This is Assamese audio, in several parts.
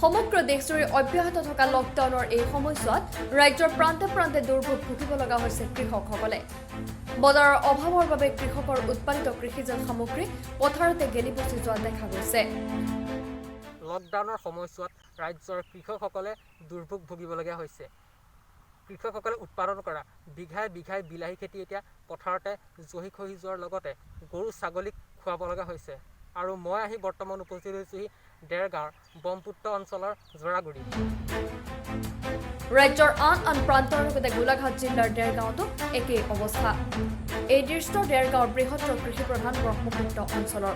সমগ্ৰ দেশজুৰি অব্যাহত থকা লকডাউনৰ এই সময়ছোৱাত ৰাজ্যৰ প্ৰান্তে প্ৰান্তে দুৰ্ভোগ ভুগিব লগা হৈছে কৃষকসকলে। বজাৰৰ অভাৱৰ বাবে কৃষকৰ উৎপাদিত কৃষিজাত সামগ্ৰী পথাৰতে গেলি পচি যোৱা দেখা গৈছে। লকডাউনৰ সময়ছোৱাত ৰাজ্যৰ কৃষকসকলে দুৰ্ভোগ ভুগিবলগীয়া হৈছে। কৃষকসকলে উৎপাদন কৰা বিঘাই বিঘাই বিলাহী খেতি এতিয়া পথাৰতে জহি খহি যোৱাৰ লগতে গৰু ছাগলীক খুৱাব লগা হৈছে। আৰু মই আহি বৰ্তমান উপস্থিত হৈছোহি দেৰগাঁৱৰ ব্ৰহ্মপুত্ৰ অঞ্চলৰ জৰাগুৰি। ৰাজ্যৰ আন আন প্ৰান্তৰ লগতে গোলাঘাট জিলাৰ দেৰগাঁৱতো একেই অৱস্থা। এই দৃশ্য দেৰগাঁৱৰ বৃহত্তৰ কৃষিপ্ৰধান ব্ৰহ্মপুত্ৰ অঞ্চলৰ।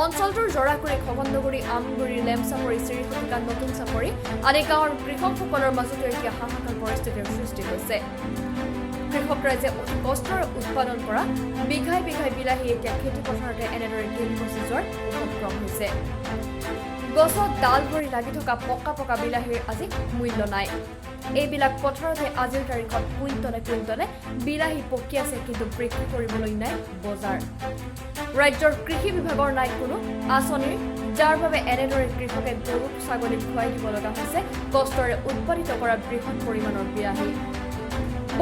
অঞ্চলটোৰ জৰাগুৰি, খগন্দগুৰি, আমগুৰি, লেমচাপৰি, চিৰিখটিকা, নতুন চাপৰি আদি গাঁৱৰ কৃষকসকলৰ মাজতো এতিয়া হাহাকাৰ পৰিস্থিতিৰ সৃষ্টি হৈছে। কৃষক ৰাইজে অতি কষ্টৰে উৎপাদন কৰা বিঘাই বিঘাই বিলাহী এতিয়া খেতি পথাৰতে এনেদৰে গেলি পচি যোৱাৰ উপক্ৰম হৈছে। গছত ডাল ভৰি লাগি থকা পকা পকা বিলাহীৰ আজি মূল্য নাই। এইবিলাক পথাৰতে আজিৰ তাৰিখত কুইণ্টলে কুইণ্টলে বিলাহী পকি আছে, কিন্তু বিক্ৰী কৰিবলৈ নাই বজাৰ। ৰাজ্যৰ কৃষি বিভাগৰ নাই কোনো আঁচনি, যাৰ বাবে এনেদৰে কৃষকে গৰু ছাগলীক খুৱাই দিব লগা হৈছে কষ্টৰে উৎপাদিত কৰা বৃহৎ পৰিমাণৰ বিলাহী।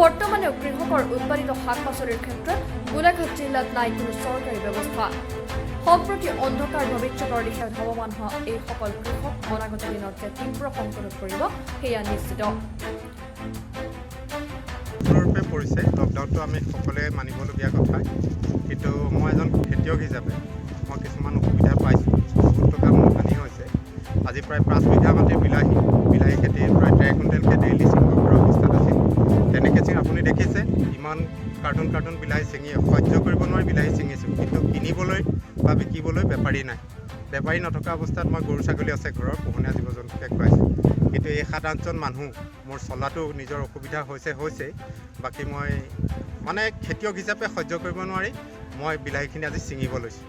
বৰ্তমানেও কৃষকৰ উৎপাদিত শাক পাচলিৰ ক্ষেত্ৰত গোলাঘাট জিলাত নাই কোনো চৰকাৰী ব্যৱস্থা। সম্প্ৰতি অন্ধকাৰ ভৱিষ্যতৰ দিশে ধাৱমান হোৱা এইসকল কৃষক অনাগত দিনত যে তীব্ৰ সংকটত পৰিব সেয়া নিশ্চিত। ৰূপে পৰিছে লকডাউনটো আমি সকলোৱে মানিবলগীয়া কথা, কিন্তু মই এজন খেতিয়ক হিচাপে মই কিছুমান অসুবিধা পাইছোঁ। বহুত টকা মোৰ হানি হৈছে। আজি প্ৰায় 5 বিঘা মাটিৰ বিলাহী খেতি প্ৰায় 13 কুইণ্টেলকৈ ডেইলি ছিঙিব পৰা অৱস্থাত আছিল। তেনেকৈ আপুনি দেখিছে ইমান কাৰ্টুন বিলাহী ছিঙি সহ্য কৰিব নোৱাৰি বিলাহী ছিঙিছোঁ, কিন্তু কিনিবলৈ বা বিকিবলৈ বেপাৰী নাই। বেপাৰী নথকা অৱস্থাত মই গৰু ছাগলী আছে ঘৰৰ, পোহনীয়া জীৱ জন্তুকে খুৱাইছোঁ। কিন্তু এই 7-8জন মানুহ মোৰ চলাটো নিজৰ অসুবিধা হৈছেই। বাকী মই মানে খেতিয়ক হিচাপে সহ্য কৰিব নোৱাৰি মই বিলাহীখিনি আজি ছিঙিব লৈছোঁ।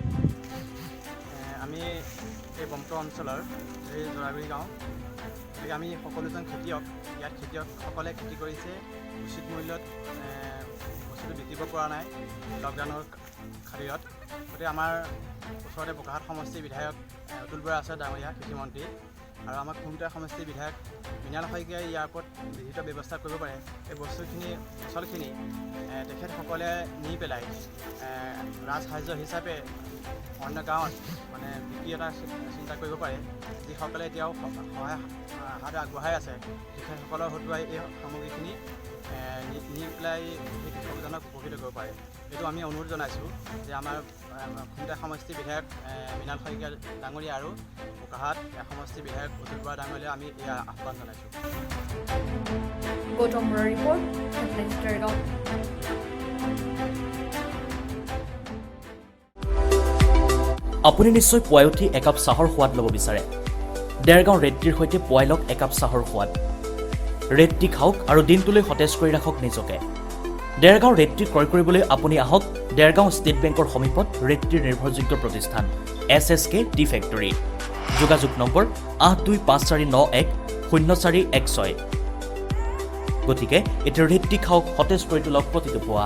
আমি এই ব্ৰহ্মপুত্ৰ অঞ্চলৰ এই জৰাগুৰি গাঁও, গতিকে আমি সকলোজন খেতিয়ক। ইয়াত খেতিয়কসকলে খেতি কৰিছে, উচিত মূল্যত বস্তুটো বিকিব পৰা নাই লকডাউনৰ খাতিৰত। গতিকে আমাৰ ওচৰতে বোকাহাট সমষ্টিৰ বিধায়ক অতুল বৰা আছে ডাঙৰীয়া কৃষিমন্ত্ৰী, আৰু আমাৰ খুমটাই সমষ্টিৰ বিধায়ক মৃণাল শইকীয়াই ইয়াৰ ওপৰত বিহিত ব্যৱস্থা কৰিব পাৰে। এই বস্তুখিনি ফচলখিনি তেখেতসকলে নি পেলাই ৰাজসাহায্য হিচাপে অন্য গাঁৱত মানে বিক্ৰী এটা চিন্তা কৰিব পাৰে। যিসকলে এতিয়াও সহায় হাত আগবঢ়াই আছে তেখেতসকলৰ হতুৱাই এই সামগ্ৰীখিনি নি পেলাই সেই কৃষকজনক উপকৃত কৰিব পাৰে। এইটো আমি অনুৰোধ জনাইছোঁ যে আমাৰ খুমটাই সমষ্টিৰ বিধায়ক মৃণাল শইকীয়া ডাঙৰীয়া আৰু বোকাহাট সমষ্টিৰ বিধায়ক অতুল বৰা ডাঙৰীয়ালৈ আমি এই আহ্বান জনাইছোঁ। গৌতম বৰাৰ ৰিপৰ্ট, হেডলাইন্স দেৰগাঁও। আপুনি নিশ্চয় পুৱাই উঠি একাপ চাহৰ সোৱাদ ল'ব বিচাৰে। দেৰগাঁও ৰেডটিৰ সৈতে পুৱাই লওক একাপ চাহৰ সোৱাদ। ৰেডটি খাওক আৰু দিনটোলৈ সতেজ কৰি ৰাখক নিজকে। দেৰগাঁও ৰেডটি ক্ৰয় কৰিবলৈ আপুনি আহক দেৰগাঁও ষ্টেট বেংকৰ সমীপত ৰেডটিৰ নিৰ্ভৰযোগ্য প্ৰতিষ্ঠান SSK টি ফেক্টৰী। যোগাযোগ নম্বৰ 8254910416। গতিকে এতিয়া ৰেডটি খাওক, সতেজ কৰি তোলক প্ৰতিটো পুৱা।